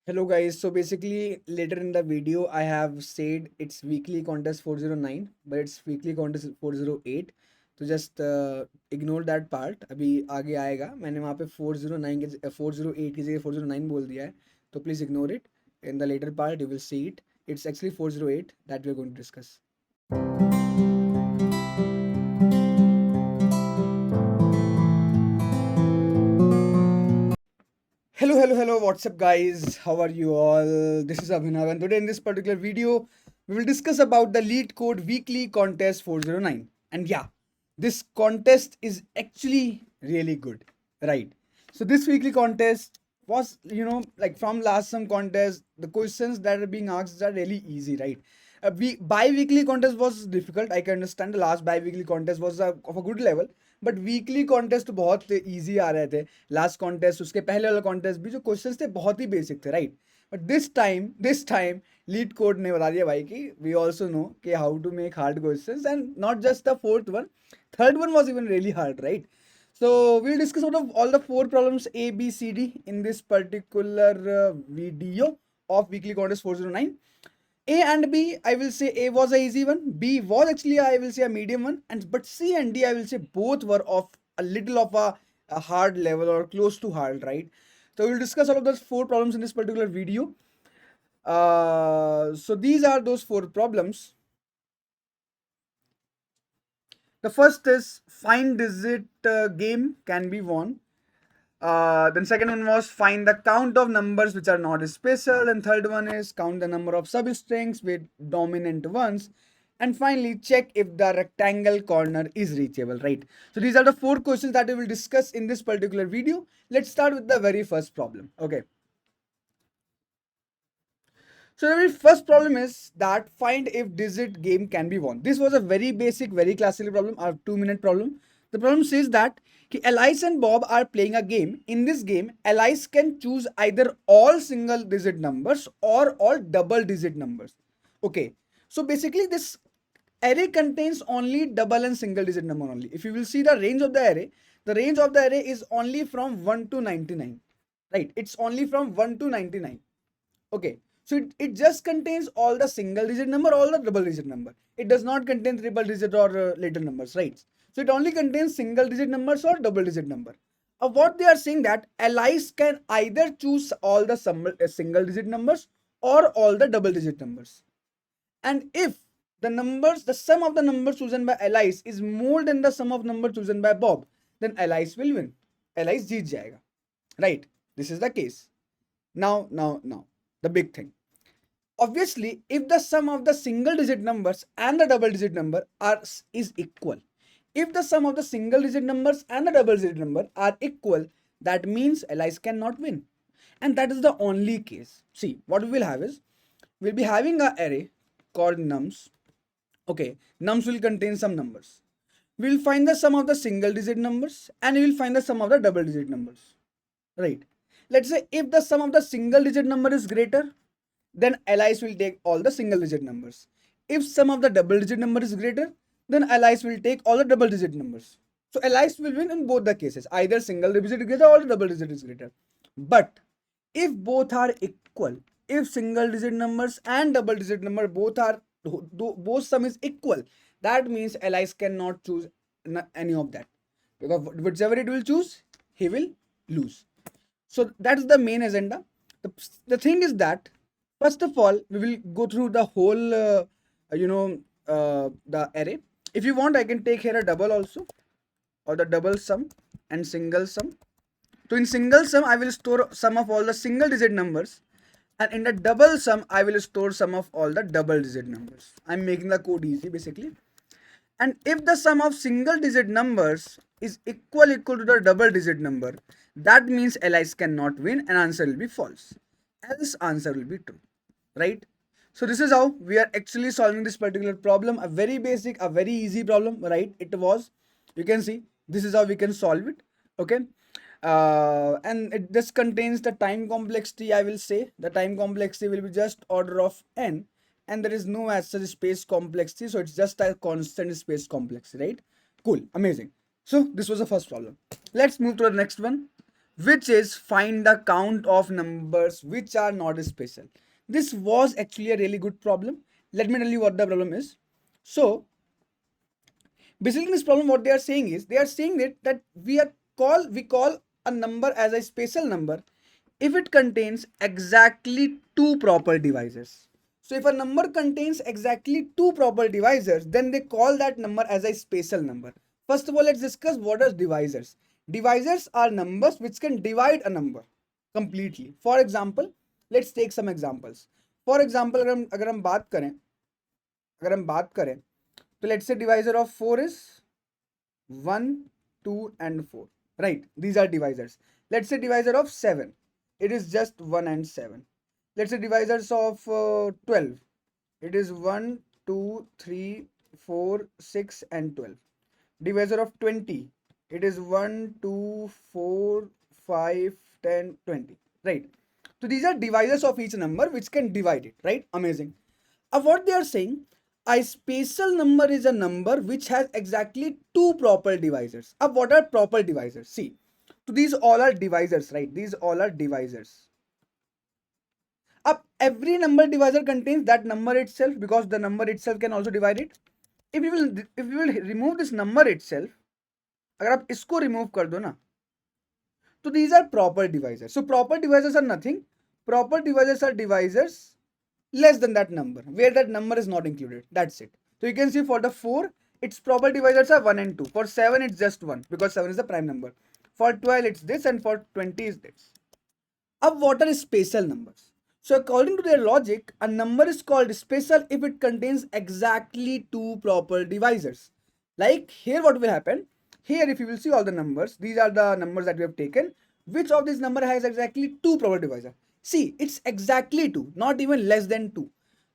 Hello guys, so basically later in the video I have said it's weekly contest 409 but it's weekly contest 408. तो just ignore that part. अभी आगे आएगा. मैंने वहाँ पे 409 के 408 की जगह 409 बोल दिया है, तो please ignore it. In the later part you will see it. It's actually 408 that we're going to discuss. Hello, what's up guys? How are you all? This is Abhinav and today in this particular video, we will discuss about the Lead Code Weekly Contest 409. And yeah, this contest is actually really good, right? So this weekly contest was, like from last some contest, the questions that are being asked are really easy, right? Bi-weekly contest was difficult. I can understand the last bi-weekly contest was of a good level. But weekly contest बहुत easy आ रहे थे. Last contest उसके पहले वाला contest भी जो questions थे बहुत ही बेसिक थे, right. But this time LeetCode ने बता दिया भाई कि वी ऑल्सो नो कि how to make hard questions and not just the fourth one, third one was even really hard, right. So we'll discuss out of all the four problems A, B, C, D in this particular video of weekly contest 409. A and B, I will say A was a easy one. B was actually, I will say, a medium one. And but C and D, I will say both were of a little of a hard level or close to hard, right? So we'll discuss all of those four problems in this particular video. So these are those four problems. The first is find digit game can be won. Then second one was find the count of numbers which are not special, and third one is count the number of substrings with dominant ones, and finally check if the rectangle corner is reachable, right? So these are the four questions that we will discuss in this particular video. Let's start with the very first problem. Okay, so the very first problem is that find if digit game can be won. This was a very basic, very classical problem, a 2-minute problem. The problem says that Alice and Bob are playing a game. In this game, Alice can choose either all single digit numbers or all double digit numbers. Okay, so basically this array contains only double and single digit number only. If you will see the range of the range of the array is only from 1 to 99, right? It's only from 1 to 99. Okay, so it just contains all the single digit number, all the double digit number. It does not contain triple digit or later numbers, right? So it only contains single digit numbers or double digit number. What they are saying that Alice can either choose all the single digit numbers or all the double digit numbers. And if the sum of the numbers chosen by Alice is more than the sum of numbers chosen by Bob, then Alice will win. Alice जीत जाएगा, right? This is the case. Now, the big thing. Obviously, if the sum of the single digit numbers and the double digit number is equal, if the sum of the single digit numbers and the double digit number are equal, that means Alice cannot win. And that is the only case. See, what we will have is, we'll be having an array called nums. Okay, nums will contain some numbers. We'll find the sum of the single digit numbers and we'll find the sum of the double digit numbers. Right. Let's say if the sum of the single digit number is greater, then Alice will take all the single digit numbers. If sum of the double digit number is greater, then Alice will take all the double digit numbers. So Alice will win in both the cases. Either single digit is greater or the double digit is greater. But if both are equal, if single digit numbers and double digit number both sum is equal, that means Alice cannot choose any of that. Because whichever it will choose, he will lose. So that's the main agenda. The thing is that first of all we will go through the whole the array. If you want, I can take here a double also, or the double sum and single sum. So in single sum I will store sum of all the single digit numbers, and in the double sum I will store sum of all the double digit numbers. I'm making the code easy basically. And if the sum of single digit numbers is equal to the double digit number, that means Alice cannot win and answer will be false. Else answer will be true, right? So this is how we are actually solving this particular problem. A very basic, a very easy problem, right? It was, you can see, this is how we can solve it. Okay. And this contains the time complexity. I will say the time complexity will be just order of n, and there is no as such space complexity, so it's just a constant space complexity, right? Cool, amazing. So this was the first problem. Let's move to the next one. which is find the count of numbers which are not special. This was actually a really good problem. Let me tell you what the problem is. So basically, in this problem, what they are saying is they are saying that we call a number as a special number if it contains exactly two proper divisors. So if a number contains exactly two proper divisors, then they call that number as a special number. First of all, let's discuss what are divisors. Divisors are numbers which can divide a number completely. For example, let's take some examples. For example, अगर हम बात करें तो let's say divisor of 4 is 1, 2 and 4, right? These are divisors. Let's say divisor of 7, it is just 1 and 7. Let's say divisors of 12, it is 1, 2, 3, 4, 6 and 12. Divisor of 20, it is 1, 2, 4, 5, 10, 20, right? So these are divisors of each number which can divide it, right? Amazing. What they are saying, a special number is a number which has exactly two proper divisors. What are proper divisors? See, so these all are divisors, right? These all are divisors. Every number divisor contains that number itself, because the number itself can also divide it. If you will remove this number itself, अगर आप इसको remove कर दो ना, so these are proper divisors. So proper divisors are nothing. Proper divisors are divisors less than that number, where that number is not included. That's it. So you can see for the 4, its proper divisors are 1 and 2. For 7, it's just 1 because 7 is the prime number. For 12, it's this, and for 20 is this. Now, what are special numbers? So according to their logic, a number is called special if it contains exactly two proper divisors. Like here, what will happen? Here, if you will see all the numbers, these are the numbers that we have taken. Which of these number has exactly two proper divisors? See, it's exactly 2, not even less than 2.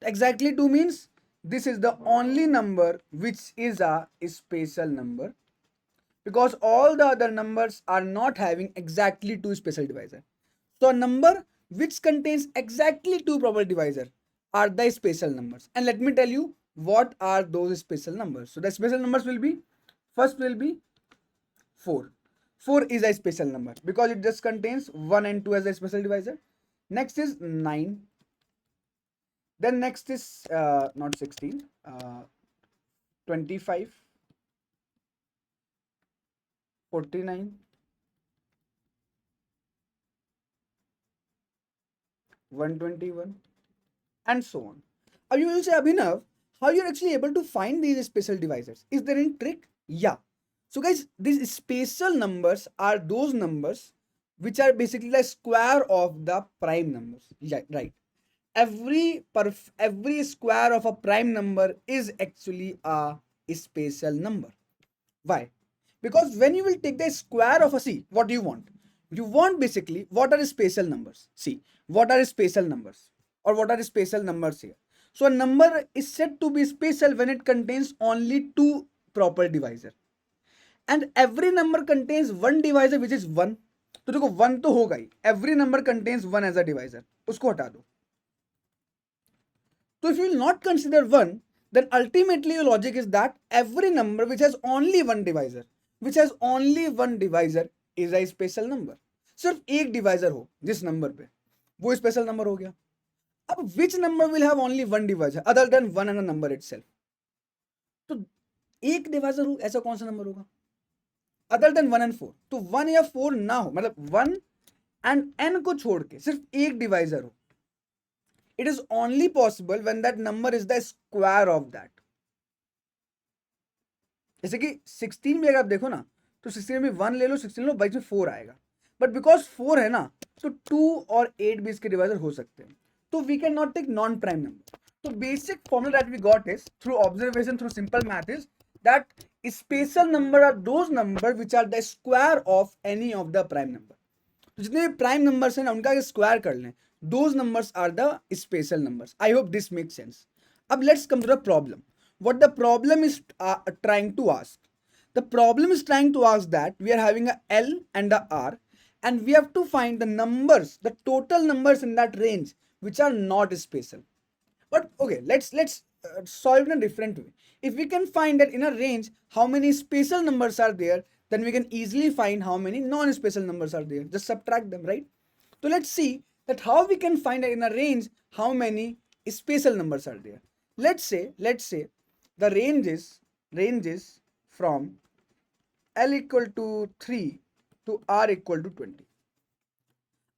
Exactly 2 means this is the only number which is a special number, because all the other numbers are not having exactly 2 special divisor. So a number which contains exactly 2 proper divisor are the special numbers. And let me tell you what are those special numbers. So the special numbers will be, first will be 4. 4 is a special number because it just contains 1 and 2 as a special divisor. Next is 9. Then next is not 16, 25, 49, 121, and so on. Now you will say, Abhinav, how you're actually able to find these special divisors? Is there any trick? Yeah. So guys, these special numbers are those numbers which are basically the square of the prime numbers. Yeah, right. Every square of a prime number is actually a special number. Why? Because when you will take the square of a, see, what do you want? You want basically, what are special numbers? See, what are special numbers? Or what are special numbers here? So a number is said to be special when it contains only two proper divisor. And every number contains one divisor which is 1. तो देखो 1 तो होगा ही. Every number contains 1 as a divisor. उसको हटा दो. So if you will not consider 1, then ultimately your logic is that every number which has only one divisor, is a special number. सिर्फ एक divisor हो जिस number पे, वो special number हो गया. अब which number will have only one divisor other than 1 and a number itself? तो एक divisor हो ऐसा कौन सा number होगा other than 1 and 4? तो 1 या 4 ना हो, मतलब 1 and n को छोड़ के सिर्फ एक divisor हो. It is only possible when that number is the square of that. जैसे कि 16 में अगर आप देखो ना, तो 16 में 1 ले लो, 16 लो, बीच में 4 आएगा. बट बिकॉज 4 है ना, तो 2 और 8 भी इसके डिवाइजर हो सकते हैं. तो we can not take non prime number. तो basic formula that we got is through observation, through simple math is that special number are those number which are the square of any of the prime number. तो जितने भी prime numbers हैं ना, उनका square कर लें. Those numbers are the special numbers. I hope this makes sense. अब let's come to the problem. What the problem is trying to ask. The problem is trying to ask that we are having a L and a R, and we have to find the numbers, the total numbers in that range which are not special. But okay, let's solve in a different way. If we can find that in a range how many special numbers are there, then we can easily find how many non-special numbers are there. Just subtract them, right? So let's see that how we can find in a range how many special numbers are there. Let's say the range is from L equal to 3 to R equal to 20.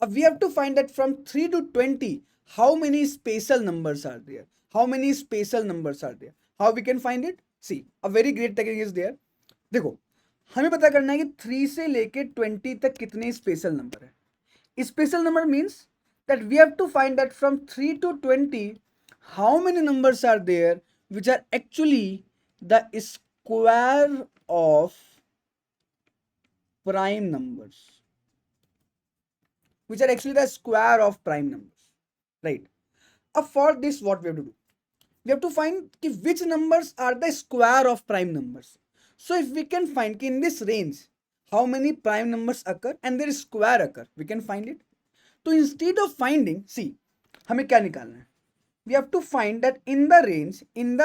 We have to find that from 3 to 20 how many special numbers are there. How many special numbers are there? How we can find it? See, a very great technique is there. देखो, हमें पता करना है कि 3 से लेके 20 तक कितने स्पेशल नंबर है. Special number means that we have to find that from 3 to 20 how many numbers are there which are actually the square of prime numbers, which are actually the square of prime numbers, right? For this, what we have to do, we have to find which numbers are the square of prime numbers. So if we can find in this range how many prime numbers occur and their square occur, we can find it. So instead of finding, see, हमें क्या निकालना है? We have to find that in the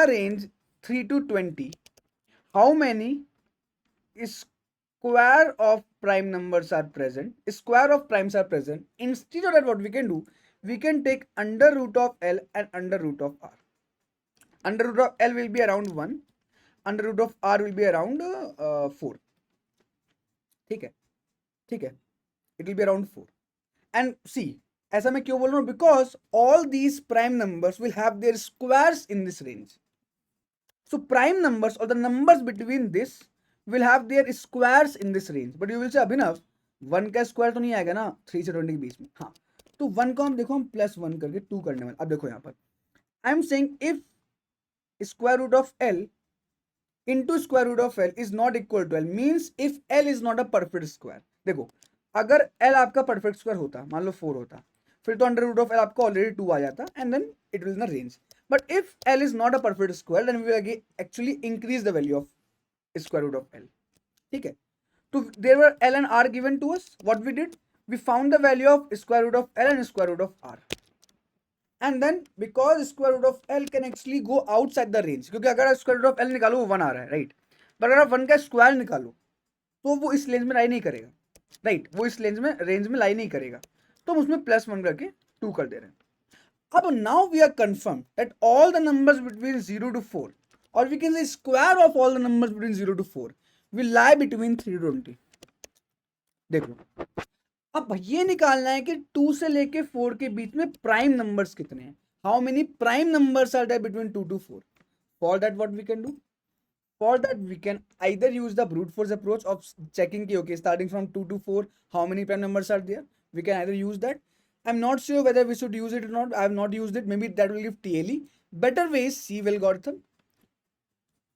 range 3 to 20 how many square of prime numbers are present, square of primes are present. Instead of that, what we can do, we can take under root of L and under root of R. Under root of L will be around 1, under root of R will be around 4. ठीक है, it will be around 4. And see, ऐसा मैं क्यों बोल रहा हूँ? Because all these prime numbers will have their squares in this range. So prime numbers or the numbers between this will have their squares in this range. But you will say, Abhinav, 1 का square तो नहीं आएगा ना 3 से 20 के बीच में. हाँ, तो 1 को हम देखो, हम +1 करके 2 करने वाले. अब देखो यहाँ पर I am saying if square root of L into square root of L is not equal to L, means if L is not a perfect square. देखो, अगर L आपका perfect square होता, मान लो 4 होता, फिर तो under root of L आपका already 2 आ जाता and then it will in the range. But if L is not a perfect square, then we will actually increase the value of square root of L. ठीक है, so there were L and R given to us. What we did, we found the value of square root of L and square root of R. And then because square root of L can actually go outside the range, क्योंकि अगर square root of L निकालो वो 1 आ रहा है, right? पर अगर आप 1 का स्क्वायर निकालो तो वो इस रेंज में लाई नहीं करेगा, राइट? वो इस रेंज में लाई नहीं करेगा, तो हम उसमें +1 करके 2 कर दे रहे हैं. अब now we are confirmed that all the numbers between 0 to 4, or we can say square of all the numbers between 0 to 4 will lie between 3 to 20. देखो, अब ये निकालना है कि 2 से लेके 4 के बीच में प्राइम नंबर्स कितने हैं. How many prime numbers are there between 2 to 4. For that what we can do, for that we can either use the brute force approach of checking ki, okay, starting from 2 to 4 how many prime numbers are there. We can either use that. I'm not sure whether we should use it or not. I have not used it. Maybe that will give TLE. Better way is sieve algorithm.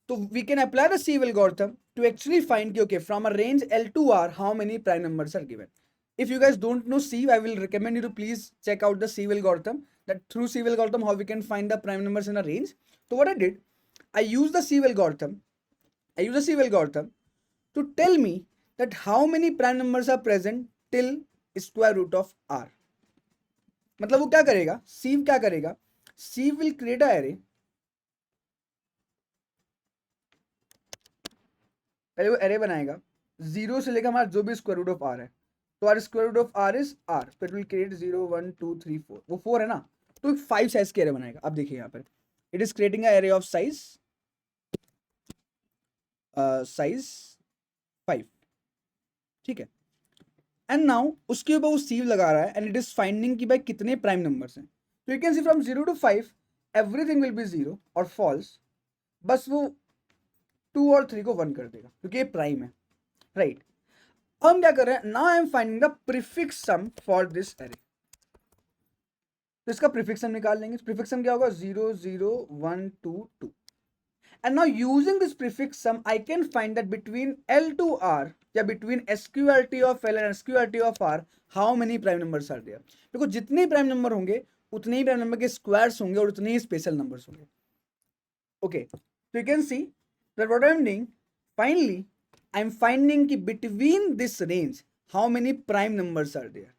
So we can apply the sieve algorithm to actually find ki, okay, from a range L to R how many prime numbers are given. If you guys don't know sieve, I will recommend you to please check out the sieve algorithm, that through sieve algorithm how we can find the prime numbers in a range. So what I did, I used the sieve algorithm to tell me that how many prime numbers are present till square root of R. मतलब वो क्या करेगा, sieve क्या करेगा, sieve will create a array. पहले वो array बनाएगा 0 से लेकर हमारा जो भी square root of R है. तो R square root of R is R, तो इट विल क्रिएट 0 1 2 3 4. वो 4 है ना, तो 5 साइज के एरे बनाएगा. अब देखिए यहाँ पर it is creating a array of size 5. ठीक है, एंड नाउ उसके ऊपर वो सीव लगा रहा है एंड इट इज फाइंडिंग कि भाई कितने प्राइम नंबर्स हैं. तो you can C from 0 to 5 everything will be 0 और फॉल्स. बस वो 2 और 3 को 1 कर देगा क्योंकि ये प्राइम है, राइट? हम क्या कर रहे हैं, now I am finding the prefix sum for this array. तो इसका प्रीफिक्स सम निकाल लेंगे. प्रीफिक्स सम क्या होगा, 0 0 1 2 2. And now using this prefix sum I can find that between L to R या between SQRT of L and SQRT of R how many prime numbers are there. देखो, जितने prime number होंगे उतने ही prime number के squares होंगे और उतने ही स्पेशल नंबर्स होंगे. Okay, so you can see that what I am doing, finally I am finding कि between this range how many prime numbers are there,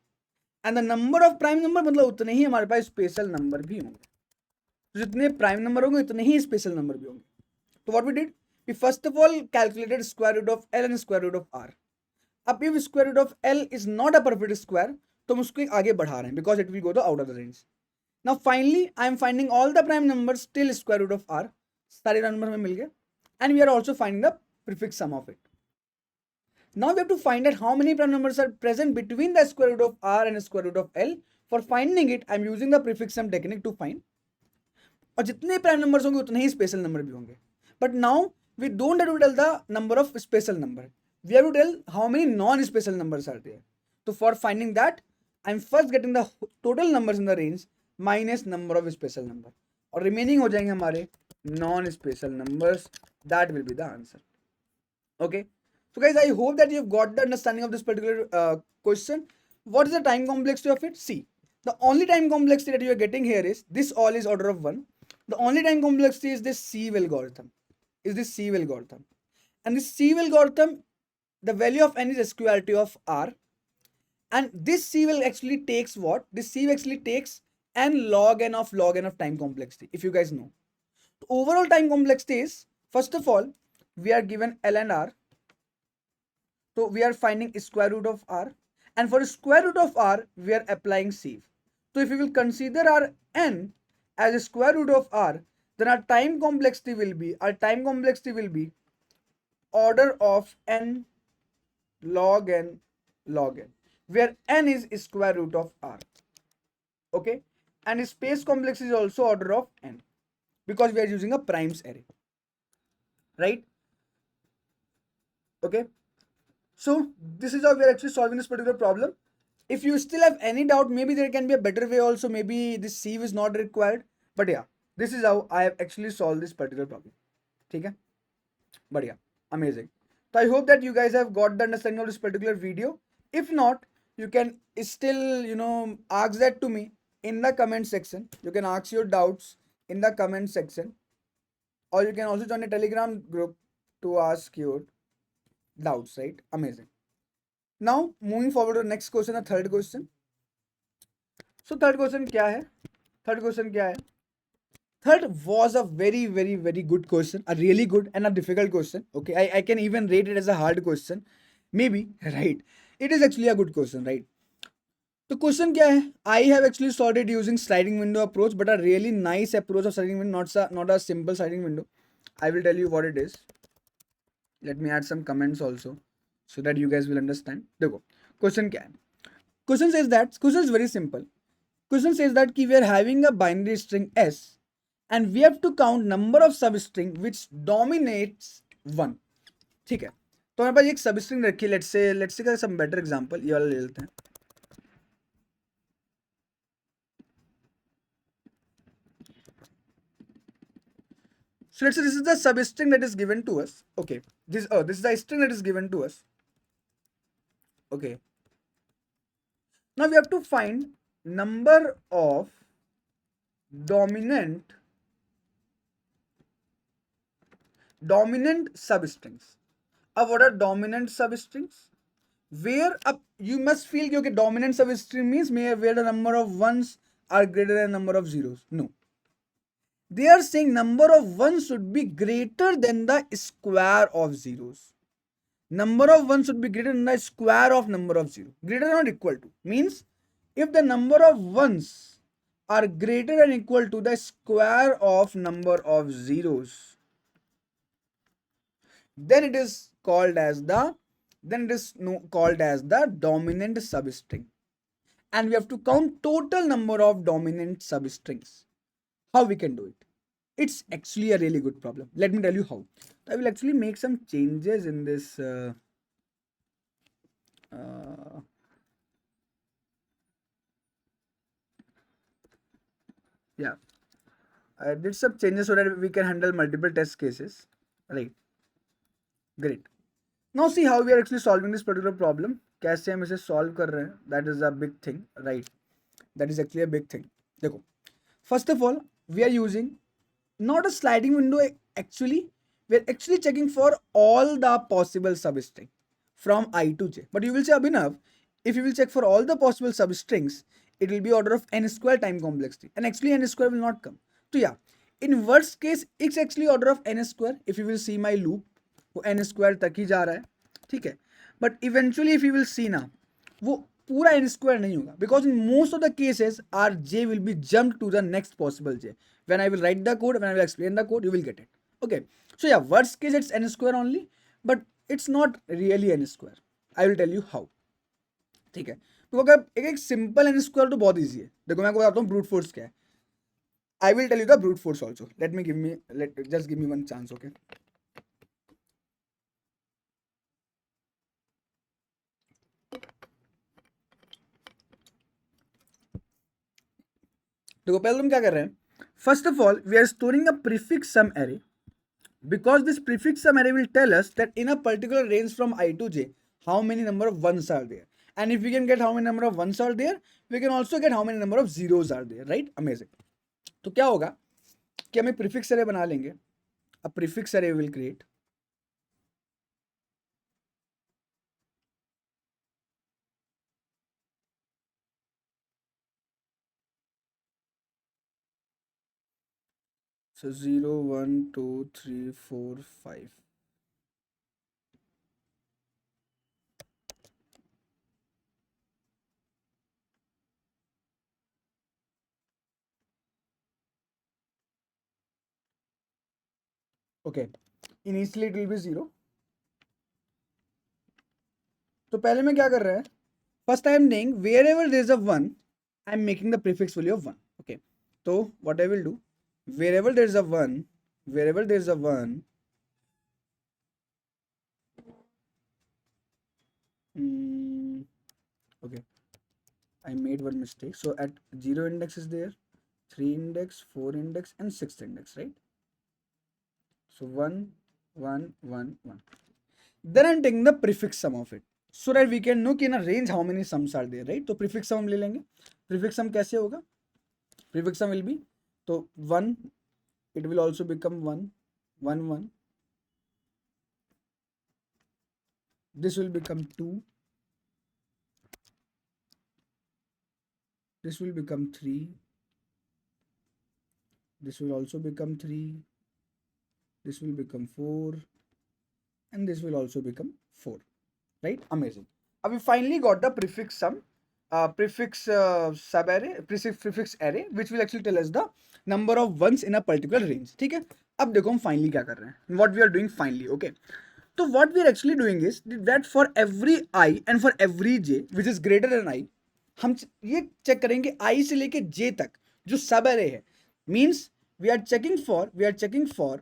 and the number of prime number मतलब उतने ही हमारे पास special number भी होंगे. तो जितने prime number होंगे उतने ही स्पेशल नंबर भी होंगे. तो what we did, we first of all calculated square root of L and square root of R. अब if square root of L is not a perfect square, तो हम उसको आगे बढ़ा रहे हैं because it will go to out of the range. Now finally I am finding all the prime numbers till square root of R. सारे number हमें मिल गए and we are also finding the prefix sum of it. Now we have to find out how many prime numbers are present between the square root of R and square root of L. For finding it I am using the prefix sum technique to find. और जितने prime numbers होंगे उतने ही special number भी होंगे. But now we don't have to tell the number of special number, we have to tell how many non special numbers are there. तो for finding that I am first getting the total numbers in the range minus number of special number, और remaining हो जाएंगे हमारे non special numbers. That will be the answer. Okay, so guys, I hope that you've got the understanding of this particular question. What is the time complexity of it? See, the only time complexity that you are getting here is this all is order of 1. The only time complexity is this sieve algorithm. And this sieve algorithm, the value of n is squarity of r. And this sieve actually takes what? This sieve actually takes n log n of time complexity, if you guys know. The overall time complexity is, first of all, we are given L and R. So we are finding square root of R. And for square root of R, we are applying sieve. So if we will consider our n as a square root of R, then our time complexity will be order of n log n, where n is square root of R. Okay, and space complexity is also order of n because we are using a primes array, right? Okay, so this is how we are actually solving this particular problem. If you still have any doubt, maybe there can be a better way also, maybe this sieve is not required, but yeah, this is how I have actually solved this particular problem. Okay, but yeah, amazing. So I hope that you guys have got the understanding of this particular video. If not, you can still ask that to me in the comment section. You can ask your doubts in the comment section, or you can also join a Telegram group to ask your doubts, right? Amazing. Now moving forward to the next question, the third question. So third question क्या है? Third was a very good question, a really good and a difficult question. Okay, I can even rate it as a hard question, maybe, right? It is actually a good question, right? The question क्या है? I have actually solved it using sliding window approach, but a really nice approach of sliding window, not a simple sliding window. I will tell you what it is. Let me add some comments also, so that you guys will understand. देखो, question क्या है? Question is very simple. Question says that we are having a binary string S, and we have to count number of substring which dominates 1. ठीक है, तो हमारे पास एक substring रखी है. let's say some better example, ये वाला ले लेते हैं. So let's say this is the substring that is given to us. Okay, this is the string that is given to us. Okay, now we have to find number of dominant substrings. What are dominant substrings? Where you must feel okay, dominant substring means where the number of ones are greater than number of zeros. No, they are saying number of ones should be greater than the square of zeros. Number of ones should be greater than the square of number of zeros. Greater than or equal to means if the number of ones are greater than equal to the square of number of zeros, then it is called as the dominant substring. And we have to count total number of dominant substrings. How we can do it? It's actually a really good problem. Let me tell you how. I will actually make some changes in this yeah, I did some changes so that we can handle multiple test cases, right? Great. Now see how we are actually solving this particular problem. कैसे हम इसे solve कर रहे हैं? That is a big thing, right? That is actually a big thing. देखो, first of all, we are using not a sliding window. Actually, we are actually checking for all the possible substring from I to J. But you will say, Abhinav, if you will check for all the possible substrings, it will be order of n square time complexity, and actually n square will not come. So yeah, in worst case it's actually order of n square. If you will see my loop, वो n square तक ही जा रहा है, ठीक है. But eventually if you will see ना, वो पूरा एन स्क्वायर नहीं होगा, because in most of the cases r j will be jump to the next possible j. when I will write the code, when I will explain the code, you will get it. Okay, so yeah, worst case it's n square only, but it's not really n square. I will tell you how. ठीक है. तो अगर एक simple N square तो बहुत easy है. देखो मैं आपको बताता हूँ ब्रूट फोर्स क्या है. I will tell you the brute force also. Just give me one chance, okay? देखो पहले हम क्या कर रहे हैं. First of all, we are storing a prefix sum array, because this prefix sum array will tell us that in a particular range from I to j, how many number of ones are there. And if we can get how many number of ones are there, we can also get how many number of zeros are there, right? Amazing. तो क्या होगा कि हम एक prefix अरे बना लेंगे. A prefix array will create. So 0, 1, 2, 3, 4, 5. Okay. Initially it will be 0. तो पहले में क्या कर रहा है. First I am saying wherever there is a 1, I am making the prefix value of 1. Okay. So what I will do, wherever there is a 1, wherever there is a 1, okay, I made one mistake. So at 0 index is there, 3 index, 4 index and 6th index, right? So 1, 1, 1, 1. Then I'm taking the prefix sum of it, so that we can know कि ना range how many sums are there, right? तो prefix sum हम ले लेंगे. Prefix sum कैसे होगा? Prefix sum will be, तो 1, it will also become 1, 1, 1. This will become 2. This will become 3. This will also become 3. This will become 4. And this will also become 4. Right? Amazing. We finally got the prefix sum, prefix subarray, prefix array, which will actually tell us the number of ones in a particular range. ठीक है. अब देखो हम finally क्या कर रहे हैं. What we are doing finally, okay? So what we are actually doing is that for every I and for every j which is greater than I, हम ये चेक करेंगे I से लेके j तक जो सब array है. Means we are checking for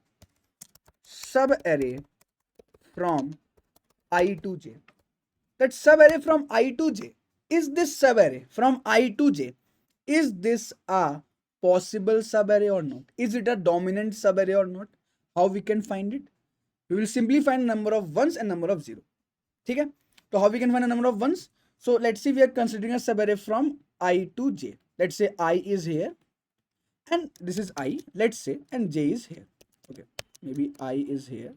sub array from I to j. That sub array from I to j, is this sub array from I to j, is this a possible sub array or not? Is it a dominant sub array or not? How we can find it? We will simply find number of ones and number of zero. ठीक है. तो how we can find a number of ones? So let's see, we are considering a sub array from I to j. Let's say I is here and this is I, let's say, and j is here. Okay, maybe I is here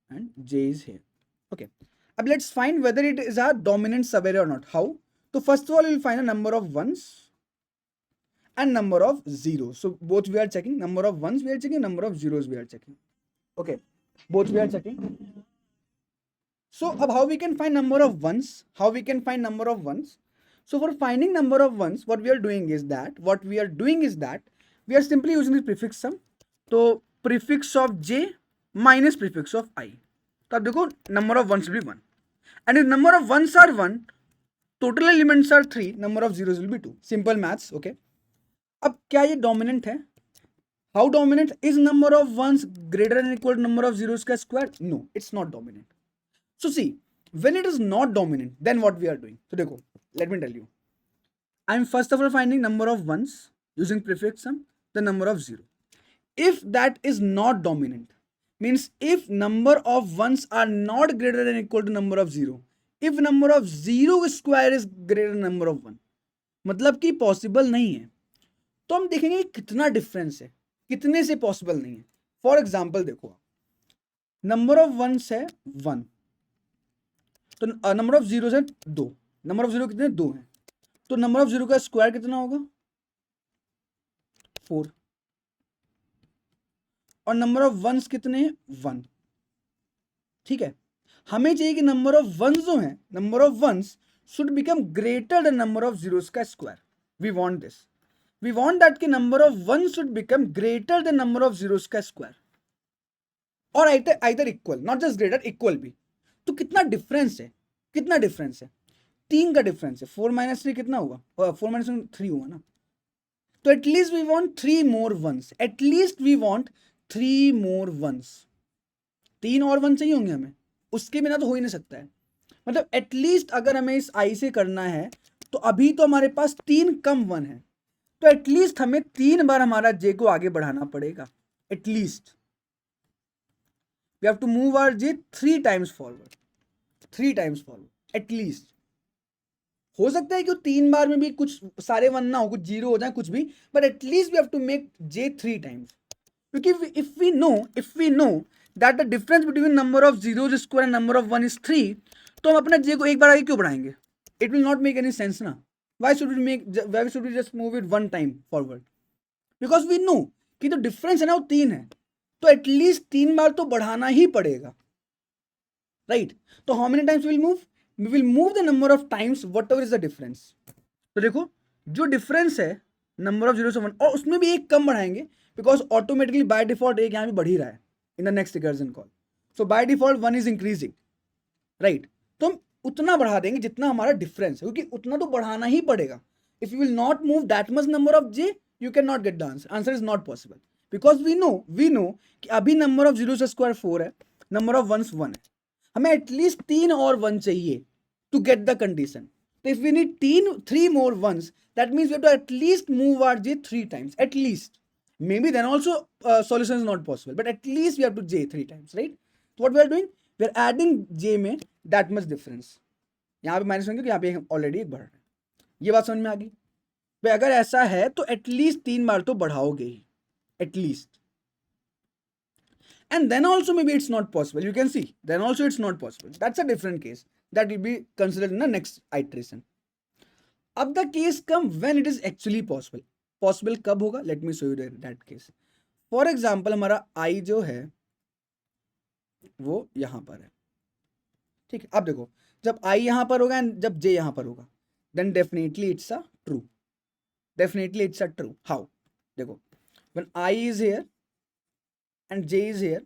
and j is here. Okay, अब let's find whether it is a dominant subarray or not. How? So first of all, we'll find a number of ones and number of zeros. So both we are checking. Number of ones we are checking, number of zeros we are checking. Okay, both we are checking. So how we can find number of ones? How we can find number of ones? So for finding number of ones, what we are doing is that we are simply using the prefix sum. So prefix of j minus prefix of I. तो अब देखो number of ones will be 1. And if number of ones are 1, total elements are 3, number of zeros will be 2. Simple maths, okay. अब क्या ये dominant है? How dominant? Is number of ones greater than or equal to number of zeros का square? No, it's not dominant. So see, when it is not dominant, then what we are doing? So देखो, let me tell you. I am first of all finding number of ones using prefix sum, the number of zero. If that is not dominant, means if number of ones are not greater than or equal to number of zero, if number of zero square is greater than number of one, मतलब कि possible नहीं है, तो हम देखेंगे कितना difference है, कितने से पॉसिबल नहीं है. फॉर एग्जाम्पल देखो, नंबर ऑफ वंस है 1, तो नंबर ऑफ जीरो है 2. नंबर ऑफ जीरो कितने 2 हैं, तो नंबर ऑफ जीरो का स्क्वायर कितना होगा 4. और नंबर ऑफ वंस कितने हैं 1, ठीक है। हमें चाहिए कि नंबर ऑफ वंस जो है, number of ones should become greater than number of zeros का square. We want this, we want that कि number of ones should become greater than number of zeros का स्क्वायर, और either equal, not just greater, equal भी। तो कितना difference है, कितना difference है, 3 का डिफरेंस है। 4 माइनस 3 कितना हुआ, 4 माइनस 3 हुआ ना। तो at least we want 3 more ones, at least we want 3 more ones. 3 और वन चाहिए होंगे हमें, उसके बिना तो हो ही नहीं सकता है। मतलब एटलीस्ट अगर हमें इस आई से करना है तो अभी तो हमारे पास 3 कम वन है, तो एटलीस्ट हमें 3 बार हमारा जे को आगे बढ़ाना पड़ेगा। At least we have to move our j 3 times forward, 3 times forward at least. हो सकता है कि 3 बार में भी कुछ सारे वन ना हो, कुछ जीरो हो जाए, कुछ भी, but at least we have to make J 3 times. क्योंकि if we know that the difference between number of zeros square and number of one is 3, तो हम अपना जे को एक बार आगे क्यों बढ़ाएंगे? It will not make any sense ना। Why should we just move it 1 time forward? Because we know कि जो डिफरेंस है ना वो 3 है, तो एटलीस्ट 3 बार तो बढ़ाना ही पड़ेगा, राइट? तो how many times will move? We will move the number of times whatever is the difference. तो देखो जो डिफरेंस है नंबर ऑफ जीरो से 1, और उसमें भी एक कम बढ़ाएंगे, बिकॉज ऑटोमेटिकली बाय डिफॉल्ट एक यहाँ भी बढ़ ही रहा है in the next recursion call. So by default 1 is increasing, right? तो हम उतना बढ़ा देंगे जितना हमारा डिफरेंस है, क्योंकि उतना तो बढ़ाना ही पड़ेगा। If you will not move that much number of j, you can not get the answer. Answer is not possible, because we know कि अभी नंबर ऑफ जीरो स्क्वायर 4 है, नंबर ऑफ वंस 1 है, हमें एटलीस्ट 3 और 1 चाहिए to get the condition. So if we need 3 more ones, that means we have to at least move our j 3 times, at least. Maybe then also solution is not possible, but at least we have to j 3 times, right? So what we are doing, we are adding j में that much difference. यहाँ पे minus होंगे, यहाँ पे already एक बढ़ रहा है। ये बात समझ में आ गई? भाई अगर ऐसा है तो एटलीस्ट 3 बार तो बढ़ाओगे ही, at least. And then also maybe it's not possible. You can see, then also it's not possible. That's a different case. That will be considered in the next iteration. अब the case come when it is actually possible. Possible कब होगा? Let me show you that case. For example, हमारा I जो है वो यहाँ पर है, ठीक है। अब देखो जब I यहाँ पर होगा एंड जब J यहाँ पर होगा, then definitely it's a true. Definitely it's a true. How? देखो when I is here and J is here,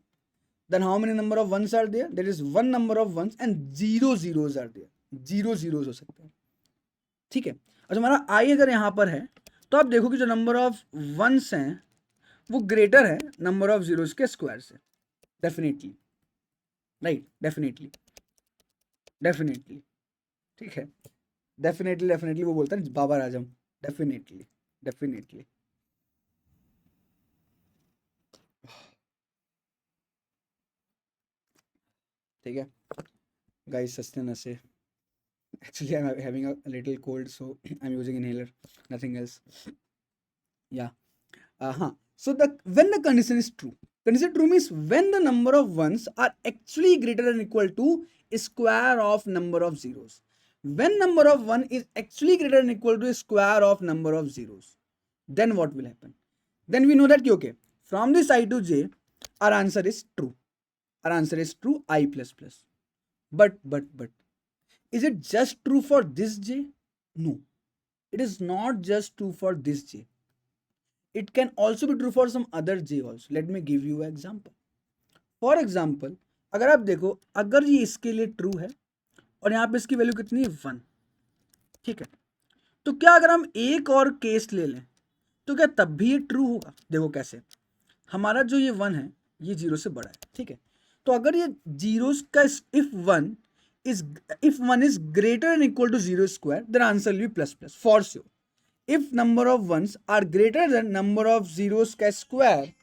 then how many number of ones are there? There is 1 number of ones and 0 zeros are there. 0 zeros हो सकते हैं, ठीक है। और हमारा I अगर यहाँ पर है तो आप देखो कि जो नंबर ऑफ वंस हैं वो ग्रेटर है नंबर ऑफ जीरोस के स्क्वायर से, डेफिनेटली, राइट? डेफिनेटली, डेफिनेटली, ठीक है। डेफिनेटली डेफिनेटली वो बोलता है बाबर आजम, डेफिनेटली, डेफिनेटली। ठीक है गाइस, सस्टेन से actually I'm having a little cold, so I'm using inhaler, nothing else. Yeah. So when the condition is true, condition true means when the number of ones are actually greater than equal to square of number of zeros. When number of 1 is actually greater than equal to square of number of zeros, then what will happen? Then we know that okay, from this I to j, our answer is true. Our answer is true, I plus plus. But is it just true for this j? No, it is not just true for this j. It can also be true for some other j also. Let me give you an example. For example, अगर आप देखो, अगर ये इसके लिए true है और यहाँ पे इसकी वैल्यू कितनी है 1, ठीक है, तो क्या अगर हम एक और केस ले लें तो क्या तब भी ये ट्रू होगा? देखो कैसे, हमारा जो ये 1 है ये 0 से बड़ा है, ठीक है। तो अगर ये जीरोस का if 1 is greater than equal to 0 square, then answer will be plus plus for sure. If number of ones are greater than number of zeros का square,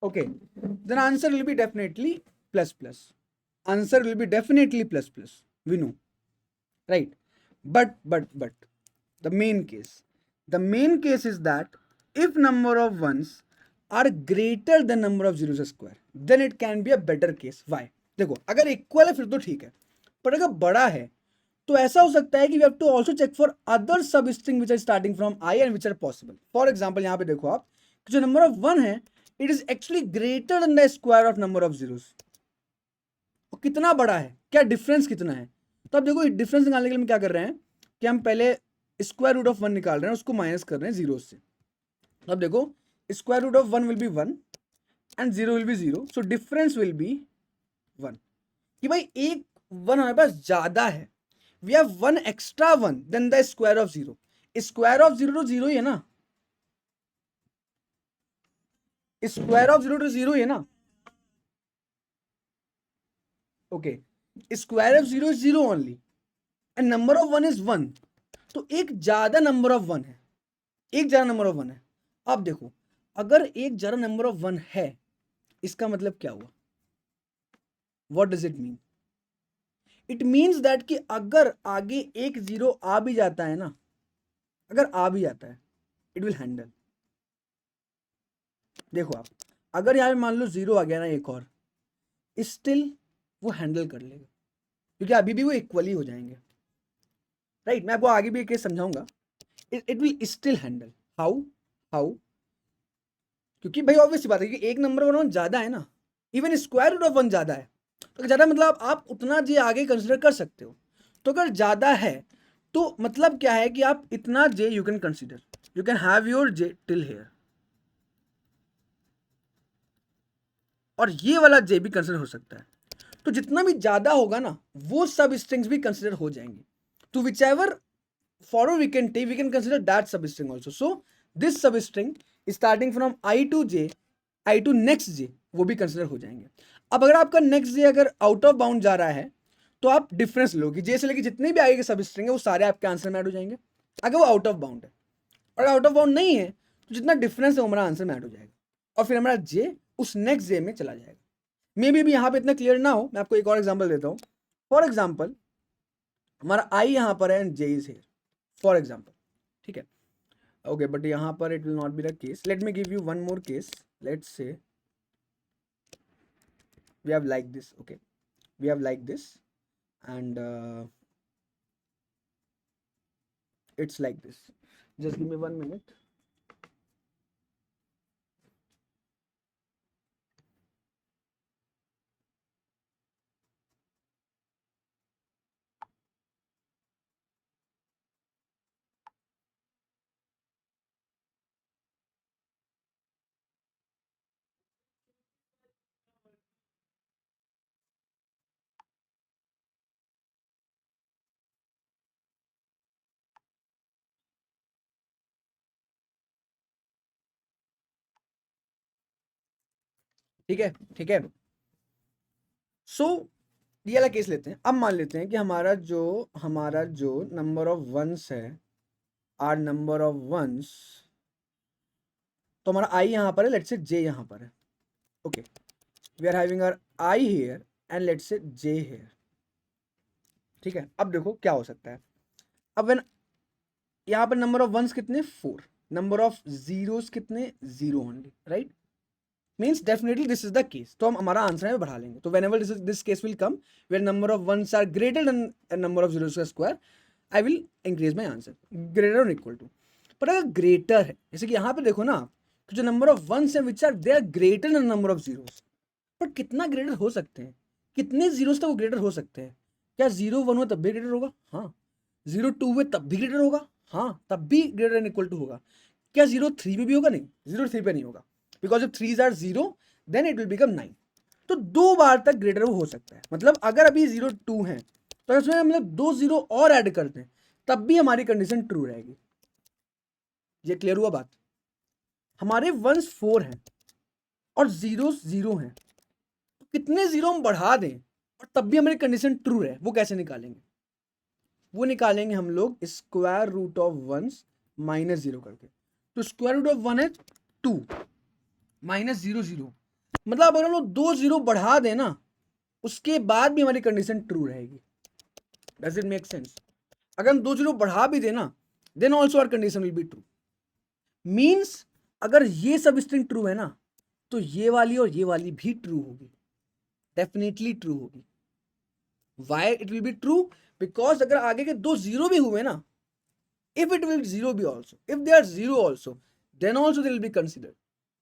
okay, then answer will be definitely plus plus. Answer will be definitely plus plus. We know, right? But the main case is that if number of ones are greater than number of zeros square, then it can be a better case. Why? देखो अगर equal है फिर तो ठीक है, पर अगर बड़ा है तो ऐसा हो सकता है कि we have to also check for other substring which are starting from I and which are possible. For example यहाँ पे देखो आप जो नंबर ऑफ 1 है it is actually greater than the square of number of zeros. और कितना बड़ा है, क्या डिफरेंस कितना है। तो अब देखो डिफरेंस निकालने के लिए हम क्या कर रहे हैं कि हम पहले स्क्वायर रूट ऑफ 1 निकाल रहे हैं, उसको माइनस कर रहे हैं जीरो से। तो अब देखो square root of 1 will be 1 and 0 will be 0, so difference will be 1। कि भाई एक 1 हमारे पास ज्यादा है, we have 1 extra 1 then the square of 0। Square of 0 तो 0 ही है ना, स्क्वायर ऑफ 0 तो 0 ही है ना। Okay, square of 0 is 0 only and number of 1 is 1। तो एक ज्यादा नंबर ऑफ 1 है, एक ज्यादा नंबर ऑफ 1 है। अब देखो अगर एक ज्यादा नंबर ऑफ 1 है इसका मतलब क्या हुआ, what does it mean. It means that कि अगर आगे एक जीरो आ भी जाता है ना, अगर आ भी जाता है इट विल हैंडल। देखो आप अगर यहां पे मान लो जीरो आ गया ना एक और, स्टिल वो हैंडल कर लेगा क्योंकि अभी भी वो इक्वली हो जाएंगे, राइट। मैं आपको आगे भी एक केस समझाऊंगा। It will still handle. How, how, क्योंकि भाई ऑब्वियस बात है कि एक नंबर वन ज्यादा है ना, इवन स्क्वायर रूट ऑफ 1 ज्यादा है। तो ज्यादा मतलब आप उतना जे आगे कंसिडर कर सकते हो। तो अगर ज्यादा है तो मतलब क्या है कि आप इतना J you can consider, you can have your J till here, और ये वाला जे भी कंसिडर हो सकता है। तो जितना भी ज्यादा होगा ना वो सब स्ट्रिंग्स भी कंसिडर हो जाएंगे। तो whichever forward we can take we can consider that substring also. So this substring starting from I to J, I to next J, वो भी कंसिडर हो जाएंगे। अब अगर आपका नेक्स्ट जे अगर आउट ऑफ बाउंड जा रहा है तो आप डिफरेंस लो कि जे से लेके जितने भी आगे के सब स्ट्रिंग है वो सारे आपके आंसर में ऐड हो जाएंगे अगर वो आउट ऑफ बाउंड है। और आउट ऑफ बाउंड नहीं है तो जितना डिफरेंस है वो हमारा आंसर में ऐड हो जाएगा और फिर हमारा जे उस नेक्स्ट जे में चला जाएगा। मे बी यहाँ पे इतना क्लियर ना हो, मैं आपको एक और एग्जांपल देता हूँ। फॉर एग्जांपल हमारा आई यहाँ पर है and j is here, for example, ठीक है। ओके बट यहाँ पर it will not be the case. Let me give you one more case. Let's say we have like this, okay, we have like this and it's like this. Just give me 1 minute. ठीक है, ठीक है। सो ये वाला case लेते हैं। अब मान लेते हैं कि हमारा जो नंबर ऑफ वंस है, आर नंबर ऑफ वंस, तो हमारा आई यहाँ पर है, लेट्स से जे यहाँ पर है। Okay, we are having our i here and let's say j here, ठीक है। अब देखो क्या हो सकता है। अब व्हेन यहाँ पर नंबर ऑफ वंस कितने 4, नंबर ऑफ जीरोस कितने 0 only, right. Means definitely this is the case. तो हम हमारा आंसर है बढ़ा लेंगे। तो whenever this case will come where number of ones are greater than number of zeros का square, I will increase my answer greater और equal to. पर अगर ग्रेटर है, जैसे कि यहाँ पे देखो ना कि जो नंबर ऑफ वंस है which are they are greater than number of zeros. पर कितना ग्रेटर हो सकते हैं, कितने जीरोस तक वो ग्रेटर हो सकते हैं। क्या 0 1 हो तब भी ग्रेटर होगा, हाँ। 0 2 हुए तब भी ग्रेटर होगा, हाँ, तब भी ग्रेटर एंड इक्वल टू होगा। क्या 0 3 पे भी होगा, नहीं, 0 3 पे नहीं होगा, because if 3s are 0 then it will become 9। तो 2 बार तक ग्रेटर हो सकता है। मतलब अगर अभी 0 2 है तो इसमें मतलब 2 0 और ऐड करते हैं तब भी हमारी कंडीशन ट्रू रहेगी। ये क्लियर हुआ बात। हमारे वंस 4 हैं और जीरोस 0 हैं, तो कितने जीरो हम बढ़ा दें और तब भी हमारी कंडीशन ट्रू रहे, वो कैसे निकालेंगे। वो निकालेंगे हम लोग square root of ones minus 0 करके। तो स्क्वायर रूट ऑफ 1 है 2 माइनस 0 0, मतलब अगर हम लोग 2 0 बढ़ा दें ना उसके बाद भी हमारी कंडीशन ट्रू रहेगी। Does it make sense. अगर हम 2 0 बढ़ा भी देना then also our condition will be true. Means अगर ये सब स्ट्रिंग ट्रू है ना तो ये वाली और ये वाली भी ट्रू होगी, डेफिनेटली ट्रू होगी। Why it will be true, because अगर आगे के 2 0 भी हुए ना, if it will 0 be also, if they are 0 also, then also they will be considered।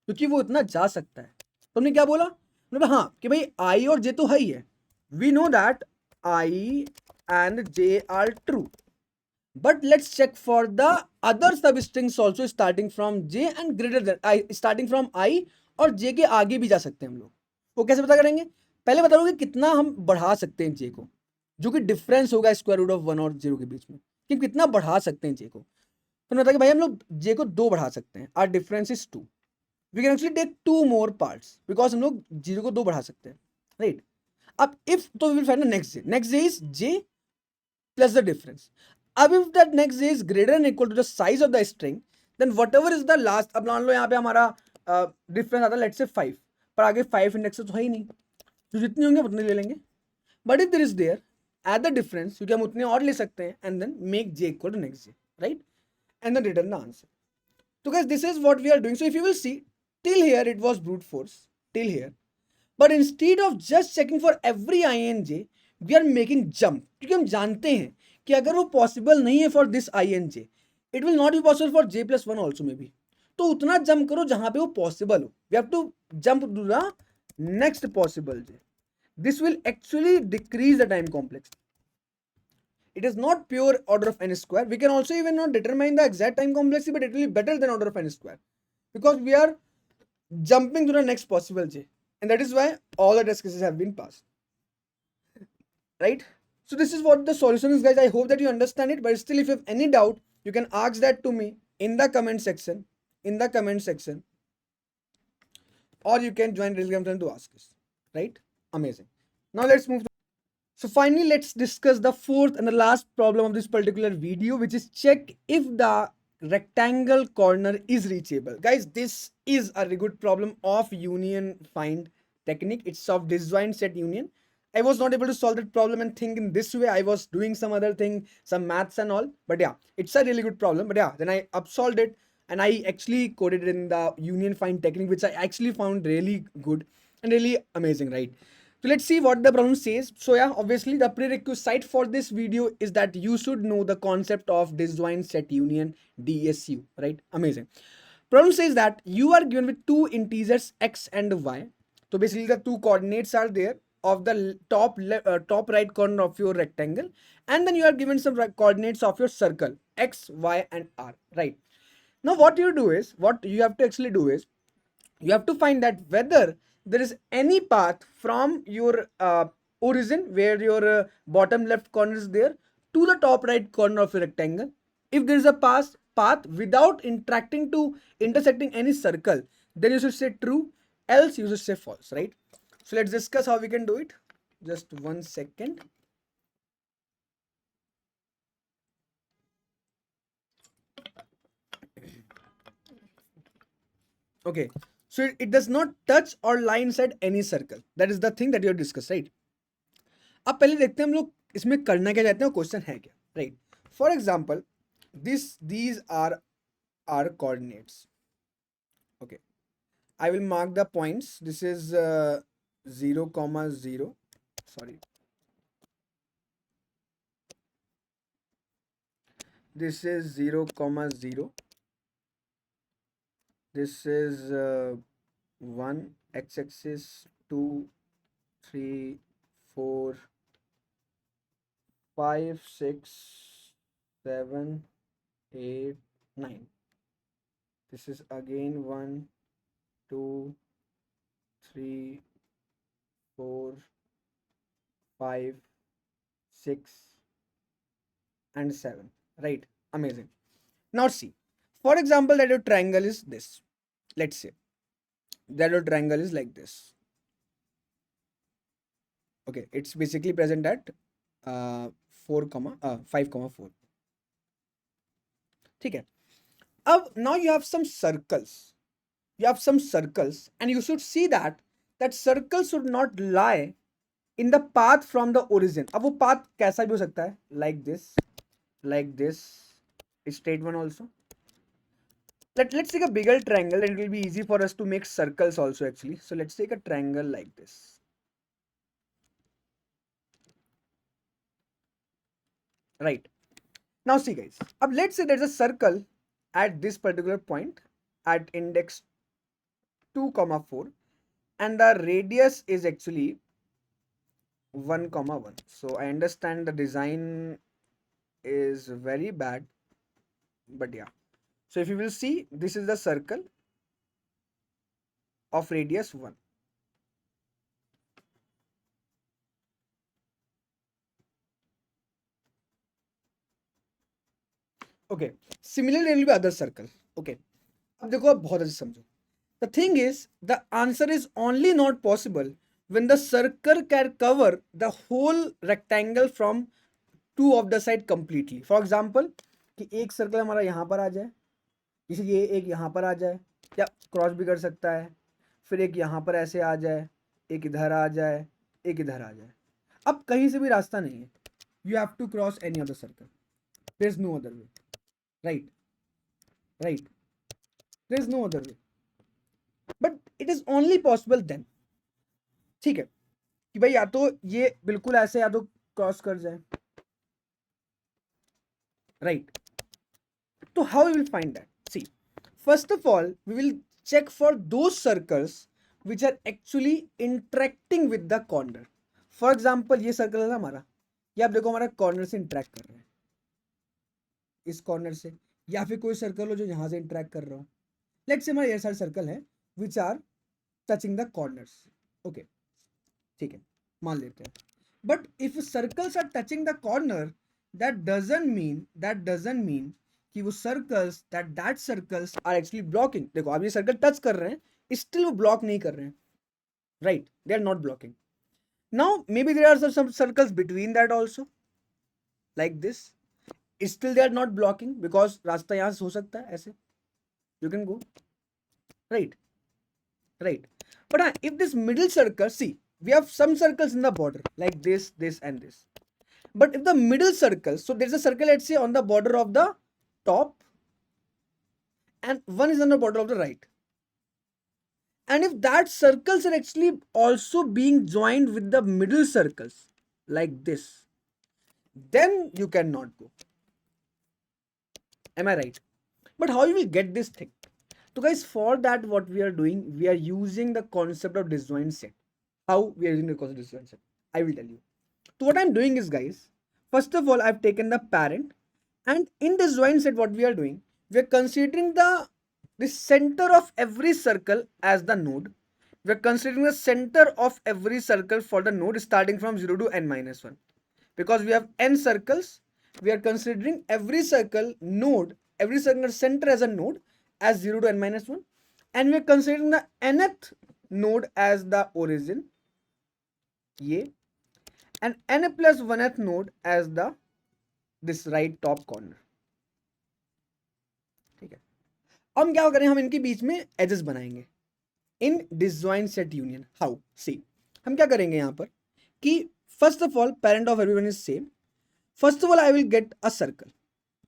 क्योंकि वो इतना जा सकता है। तो हमने क्या बोला, हमने बोला हाँ कि भाई आई और जे तो है ही है, we know that i and j are true, but let's check for the other substrings also starting from j and greater than I, starting from I और j के आगे भी जा सकते हैं हम लोग। वो कैसे पता करेंगे, पहले बता दो कि कितना हम बढ़ा सकते हैं j को, जो कि डिफरेंस होगा स्क्वायर रूट ऑफ 1 और 0 के बीच में, कि कितना बढ़ा सकते हैं j को। तो बता कि भाई हम लोग j को 2 बढ़ा सकते हैं, our difference is 2, we can actually take 2 more parts because हम लोग 0 को 2 बढ़ा सकते हैं, राइट। अब इफ तो we will find the next j इज j plus the difference. अब if that next j is greater than equal to the size of the string, then whatever is the last, अब मान लो यहाँ पे हमारा difference आता है लेट्स से 5, पर आगे 5 इंडेक्स तो है ही नहीं, तो जितनी होंगे उतने ले लेंगे। But if there is there at the difference, क्योंकि हम उतने और ले सकते हैं, and then make j equal to next j, right, and then return the answer. So guys, this is what we are doing. So if you will see, till here it was brute force, till here. But instead of just checking for every I and j, we are making jump. क्योंकि हम जानते हैं कि अगर वो possible नहीं है for this i and j, it will not be possible for j plus one also maybe. तो उतना जंप करो जहां पे वो पॉसिबल हो, we have to jump to the next possible j. This will actually decrease the time complexity. It is not pure order of n square. We can also even not determine the exact time complexity, but it will be better than order of n square because we are jumping to the next possible j, and that is why all the test cases have been passed, right? So this is what the solution is, guys. I hope that you understand it, but still if you have any doubt, you can ask that to me in the comment section, or you can join Telegram channel to ask us, right? Amazing. Now let's move to, so finally let's discuss the fourth and the last problem of this particular video, which is check if the rectangle corner is reachable. Guys, this is a very good problem of union find technique. It's of disjoint set union. I was not able to solve that problem and think in this way. I was doing some other thing, some maths and all, but yeah, it's a really good problem. But yeah, then I upsolved it and I actually coded it in the union find technique, which I actually found really good and really amazing, right? So let's see what the problem says. So yeah, obviously the prerequisite for this video is that you should know the concept of disjoint set union, DSU, right? Amazing. Problem says that you are given with two integers x and y. So basically the two coordinates are there of the top right corner of your rectangle, and then you are given some coordinates of your circle x, y, and r, right? Now what you have to actually do is you have to find that whether there is any path from your origin where your bottom left corner is there to the top right corner of your rectangle. If there is a path without interacting to intersecting any circle, then you should say true, else you should say false, right? So let's discuss how we can do it. Just 1 second. Okay, so it does not touch or lie inside any circle. That is the thing that you have discussed, right? अब पहले देखते हैं हम लोग इसमें करना क्या चाहते हैं, क्वेश्चन है क्या, right? For example these are our coordinates. Okay, I will mark the points. This is 0, 0. Sorry, this is 0, 0. This is 1 x-axis, 2, 3, 4, 5, 6, 7, 8, 9. This is again 1, 2, 3, 4, 5, 6, and 7. Right? Amazing. Now see. For example, that your triangle is this. Let's say that your triangle is like this. Okay, it's basically present at 4, 5, 4. ठीक है. अब now you have some circles. And you should see that circle should not lie in the path from the origin. अब वो path कैसा भी हो सकता है, like this, straight one also. Let's take a bigger triangle and it will be easy for us to make circles also actually. So let's take a triangle like this. Right. Now see guys, let's say there's a circle at this particular point at index 2, 4, and the radius is actually 1, 1. So I understand the design is very bad, but yeah. So if you will see, this is the circle of radius 1. Okay. Similarly, there will be other circle. Okay. अब देखो आप बहुत अच्छे समझो. The thing is, the answer is only not possible when the circle can cover the whole rectangle from two of the side completely. For example, कि एक circle हमारा यहाँ पर आ जाए, किसी ये एक यहाँ पर आ जाए, या क्रॉस भी कर सकता है, फिर एक यहाँ पर ऐसे आ जाए, एक इधर आ जाए, एक इधर आ जाए. अब कहीं से भी रास्ता नहीं है. You have to cross any other circle. There is no other way. Right? Right? There is no other way. But it is only possible then. ठीक है कि भाई या तो ये बिल्कुल ऐसे या तो क्रॉस कर जाए. Right? So how we will find that? See, first of all, we will check for those circles which are actually interacting with the corner. For example, ये सर्कल है ना हमारा, ये आप देखो हमारा कॉर्नर से इंटरेक्ट कर रहा है, इस कॉर्नर से, या फिर कोई सर्कल हो जो यहाँ से इंटरेक्ट कर रहा हो. लेट्स से हमारे ये सारे सर्कल है which are touching the corners. Okay, ठीक है, मान लेते हैं. But if circles are touching the corner, that doesn't mean कि वो circles that circles are actually blocking. देखो आप ये सर्कल टच कर रहे हैं, स्टिल वो ब्लॉक नहीं कर रहे हैं. Right, they are not blocking. Now maybe there are some circles between that also, like this. Still they are not blocking because रास्ता यहाँ से हो सकता है ऐसे. You can go. Right. Right. But if this middle circle, see, we have some circles in the border like this, this, and this. But if the middle circle, so there's a circle, let's say, on the border of the top, and one is on the border of the right. And if that circles are actually also being joined with the middle circles like this, then you cannot go. Am I right? But how you will get this thing? So guys, for that what we are doing, we are using the concept of disjoint set. How we are using the concept of disjoint set? I will tell you. So what I'm doing is, guys, first of all, I've taken the parent, and in this disjoint set what we are doing, we are considering the center of every circle as the node. We are considering the center of every circle for the node starting from 0 to n minus 1. Because we have n circles, we are considering every circle node, every circle center as a node as 0 to n minus 1, and we are considering the nth node as the origin, ye, and n plus 1th node as the this right top corner. ठीक है. अब हम क्या करें, हम इनके बीच में edges बनाएंगे इन डिसजॉइंट सेट यूनियन. हाउ? सी, हम क्या करेंगे यहाँ पर कि first of all, parent of everyone is same. First of all, I will get a circle.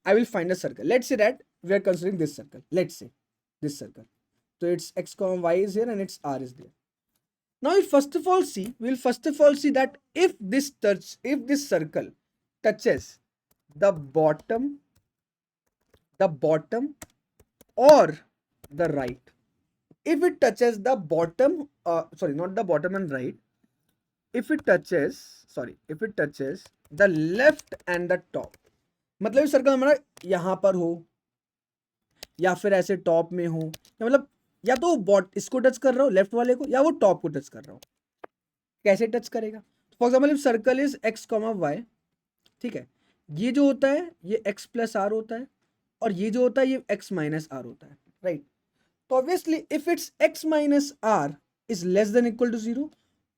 I will find a circle. Let's say that we are considering this circle. Let's say this circle. So it's x comma y is here and its r is there. Now, we first of all see that if this circle touches the bottom or the right. If it touches the bottom, sorry, not the bottom and right. If it touches the left and the top, मतलब circle हमारा यहाँ पर हो या फिर ऐसे top में हो, या मतलब या तो इसको टच कर रहा हो लेफ्ट वाले को, या वो टॉप को टच कर रहा हो. कैसे टच करेगा? For example circle is x comma y, ठीक है, ये जो होता है ये x प्लस आर होता है, और ये जो होता है ये x माइनस आर होता है. राइट. तो obviously if it's x minus r is less than equal to 0,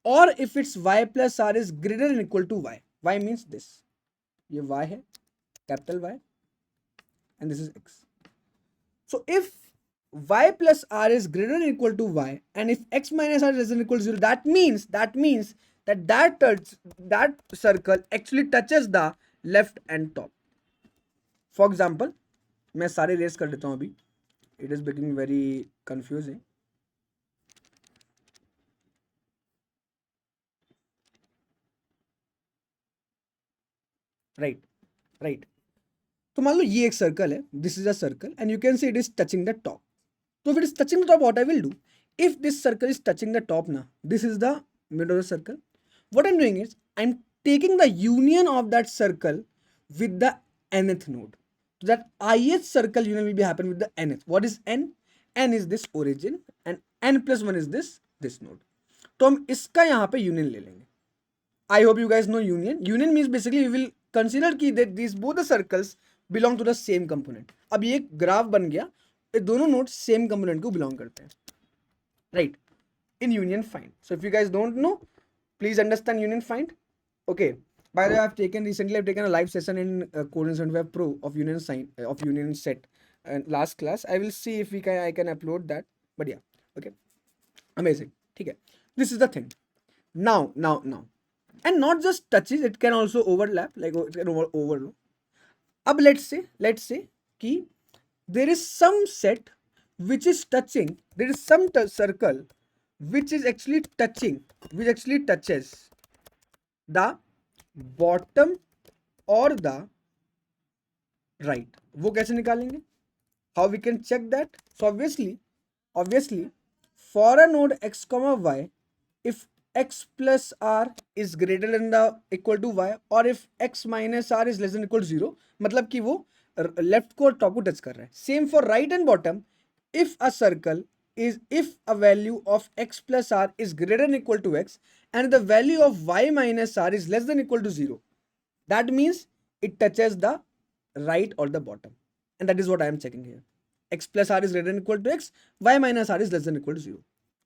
or if it's y plus r is greater than equal to y. Y means this. ये y है, capital Y, and this is x. So if y plus r is greater than equal to y, and if x minus r is less than equal to 0, that means that circle actually touches the left and top. For example, मैं सारे race कर देता हूँ अभी. It is becoming very confusing. Right. तो मान लो ये एक सर्कल है, this is a circle, and you can see it is touching the top. तो if it is touching the top, what I will do, if this circle is touching the top now, this is the middle of the circle. What I'm doing is I'm taking the union of that circle with the nth node. So that ith circle union will be happen with the nth. What is n? N is this origin and n plus 1 is this node. तो हम इसका यहाँ पे union ले लेंगे. I hope you guys know union. Union means basically we will consider कि that these both the circles belong to the same component. अब ये एक ग्राफ बन गया, ये दोनों नोड सेम कंपोनेंट को बिलोंग करते हैं, right? In union find. So if you guys don't know, please understand union find. Okay. By the way, recently I've taken a live session in Coding 75 Pro of union sign of union set and last class. I will see if I can upload that. But yeah, okay, amazing. Okay, this is the thing. Now, and not just touches, it can also overlap, like it can overlap. Ab let's say कि there is some set which is touching, there is some circle which actually touches the bottom or the right. वो कैसे निकालेंगे? How we can check that? So obviously for a node x comma y, if x plus r is greater than the equal to y और if x minus r is less than equal to 0, मतलब कि वो left को और top को touch कर रहा है. Same for right and bottom, if a circle is if a value of x plus r is greater than equal to x and the value of y minus r is less than equal to 0, that means it touches the right or the bottom, and that is what I am checking here. X plus r is greater than equal to x, y minus r is less than equal to 0,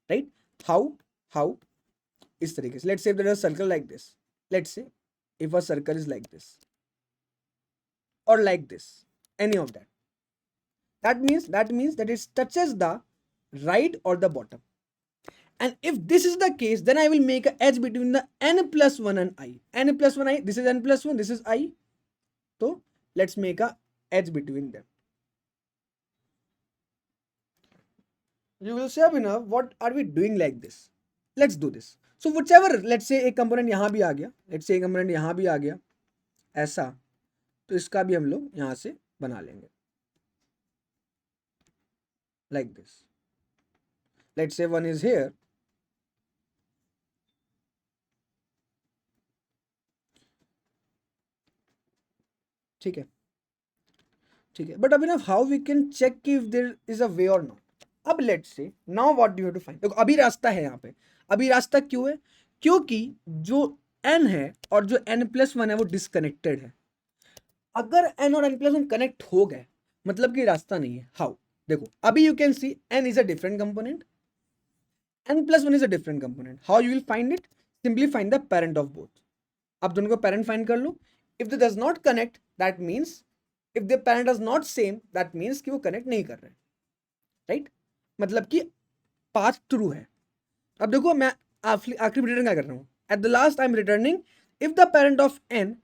right? How इस तरीके से. Let's say if there is a circle like this. Let's say if a circle is like this or like this, any of that, that means that it touches the right or the bottom. And if this is the case, then I will make an edge between the n plus 1 and I. N plus 1 I, this is n plus 1, this is I. So let's make a edge between them. You will say, Abhinav, what are we doing like this? Let's do this. So whichever, let's say एक component यहाँ भी आ गया, let's say एक component यहाँ भी आ गया, ऐसा, तो इसका भी हम लोग यहाँ से बना लेंगे. Like this. Let's say one is here. ठीक है. But Abhinav, how we can check if there is a way or not? अब let's say now what do you have to find? देखो अभी रास्ता है यहाँ पे. अभी रास्ता क्यों है? क्योंकि जो n है और जो n plus 1 है वो डिस्कनेक्टेड है. अगर n और n plus 1 कनेक्ट हो गए मतलब कि रास्ता नहीं है. हाउ? देखो अभी you can C n is a different component, n plus 1 is a different component. How you will find it? Simply find the parent of both. आप दोनों को parent find कर लो. If they does not connect, that means if the parent is not same, that means कि वो connect नहीं कर रहे, right? मतलब कि path true है. अब देखो मैं आखिरी रिटर्न क्या कर रहा हूँ? At the last I am returning if the parent of n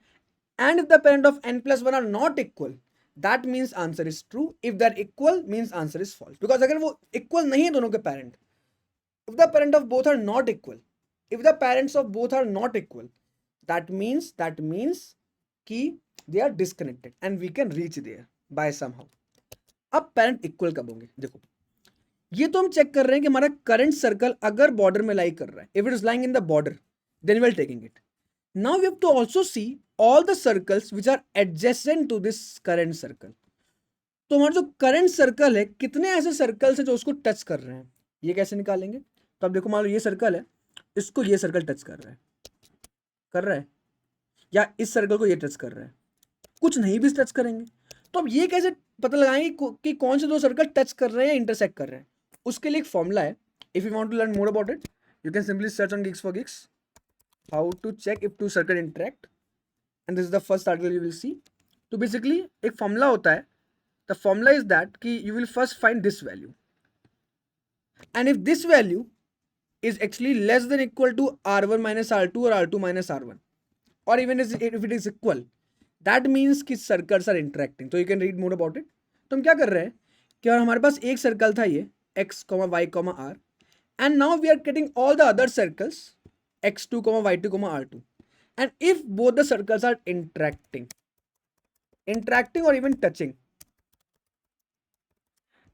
and if the parent of n plus 1 are not equal, that means answer is true. If they are equal, means answer is false. Because अगर वो equal नहीं है दोनों के parent, if the parent of both are not equal, if the parents of both are not equal, that means कि they are disconnected and we can reach there by somehow. अब parent equal कब होंगे? देखो ये तो हम check कर रहे हैं कि हमारा करंट सर्कल अगर बॉर्डर में लाई कर रहा है, if it is lying in the border, then we are taking it. Now we have to also see all the circles which are adjacent to this current circle. तो हमारा जो current circle है कितने ऐसे सर्कल्स हैं जो उसको touch कर रहे हैं, ये कैसे निकालेंगे? तो अब देखो मान लो ये सर्कल है, इसको ये सर्कल टच कर रहा है या इस सर्कल को ये टच कर रहा है, कुछ नहीं भी टच करेंगे. तो अब ये कैसे पता लगाएंगे कि कौन से दो सर्कल टच कर रहे हैं या इंटरसेक्ट कर रहे हैं? उसके लिए एक फॉर्मूला है. If you want to learn more about it, you can simply search on Geeks for Geeks how to check if two circle interact, and this is the first article you will see. तो basically एक formula होता है. The formula is that कि you will first find this value, and if this value is actually less than equal to r1 minus r2 or r2 minus r1, or even if it is equal, that means कि circles are interacting. तो you can read more about it. तो हम क्या कर रहे हैं कि हमारे पास एक सर्कल था ये x, y, r, and now we are getting all the other circles x2, y2, r2, and if both the circles are interacting or even touching,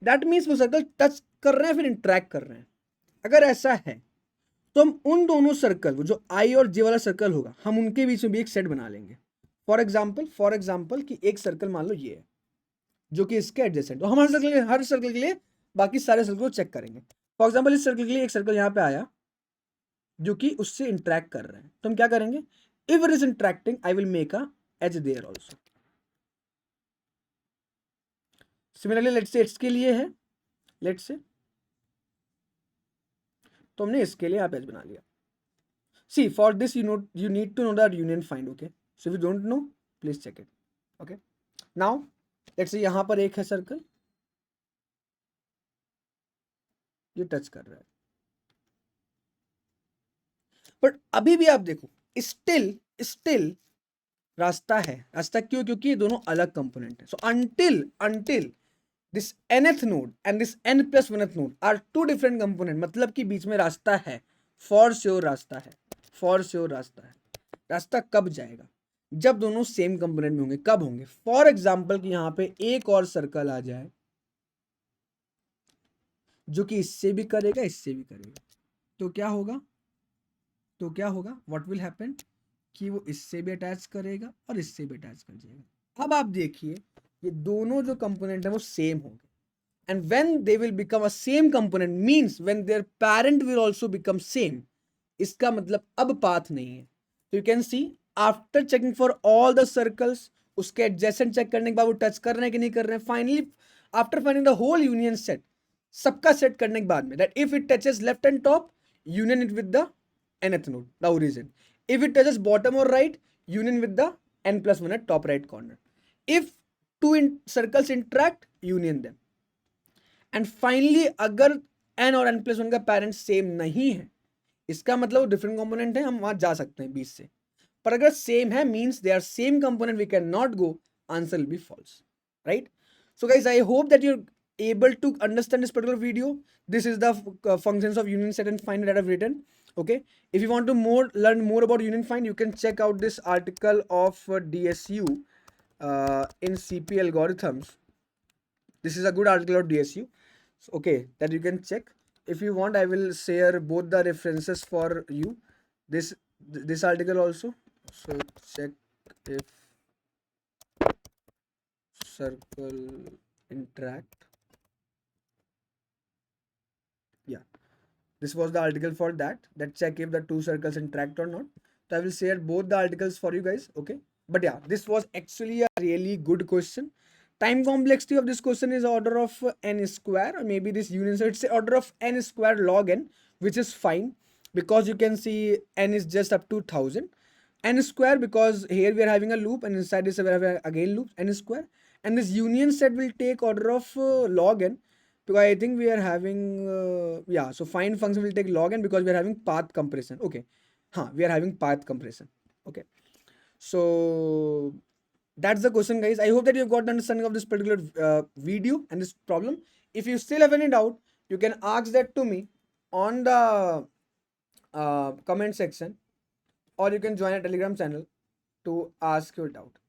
that means वो सर्कल टच कर रहे हैं फिर इंटरेक्ट कर रहे हैं. अगर ऐसा है तो हम उन दोनों सर्कल, वो जो आई और जे वाला सर्कल होगा, हम उनके बीच में भी एक सेट बना लेंगे। फॉर एग्जाम्पल कि एक सर्कल मान लो ये है जो कि इसके एडजेसेंट, तो हम हर सर्कल के लिए बाकी सारे सर्कल को चेक करेंगे। फॉर एग्जाम्पल इस सर्कल के लिए एक सर्कल यहाँ पे आया जो कि उससे इंटरेक्ट कर रहे हैं, तो हम क्या करेंगे, if it is interacting I will make a edge there also. Similarly let's say इसके लिए है, लेट्स से, तो हमने इसके लिए आप एज बना लिया। See for this you need to know that union find, okay? So if you don't know, please check it, okay? Now let's say यहां पर एक है सर्कल, ये टच कर रहा है, बट अभी भी आप देखो स्टिल रास्ता है। रास्ता क्यों? क्योंकि ये दोनों अलग कंपोनेंट है। So until this nth node and this n plus 1th node are two different component, मतलब कि बीच में रास्ता है, फॉर श्योर रास्ता है, फॉर श्योर रास्ता है। रास्ता कब जाएगा? जब दोनों सेम कंपोनेंट में होंगे। कब होंगे? फॉर एग्जाम्पल कि यहां पे एक और सर्कल आ जाए जो कि इससे भी करेगा, इससे भी करेगा, तो क्या होगा? व्हाट विल हैपन कि वो इससे भी अटैच करेगा और इससे भी अटैच कर जाएगा। अब आप देखिए ये दोनों जो कंपोनेंट है वो सेम होंगे, and when they will become a same component means when their parent will also become same। इसका मतलब अब पाथ नहीं है। तो you can C after checking for all the circles, उसके एडजेसेंट चेक करने के बाद वो टच कर रहे हैं कि नहीं कर रहे हैं, finally after finding the whole union set, सबका सेट करने के बाद में, that if it touches left and top union it with the nth node, the origin. If it touches bottom or right, union with the n plus 1 at top right corner. If two circles interact, union them. And finally अगर n और n plus 1 का parent same नहीं है, इसका मतलब different component है, हम वहां जा सकते हैं बीच से। पर अगर सेम है means they are same component, we can not go, answer will be false, right? So guys, I hope that you're able to understand this particular video. This is the functions of union set and find that I've written, okay? If you want to learn more about union find, you can check out this article of DSU in CP algorithms. This is a good article of DSU, okay, that you can check. If you want, I will share both the references for you, this article also. So check if circle interact, yeah, this was the article for that check if the two circles interact or not. So I will share both the articles for you guys, okay? But yeah, this was actually a really good question. Time complexity of this question is order of n square, or maybe this union, so it's order of n square log n, which is fine because you can see n is just up to 1000, n square because here we are having a loop and inside this we are having again loop n square, and this union set will take order of log n because I think we are having yeah, so find function will take log n because we are having path compression, okay? We are having path compression, okay? So that's the question, guys. I hope that you've got the understanding of this particular video and this problem. If you still have any doubt, you can ask that to me on the comment section, or you can join a Telegram channel to ask your doubt.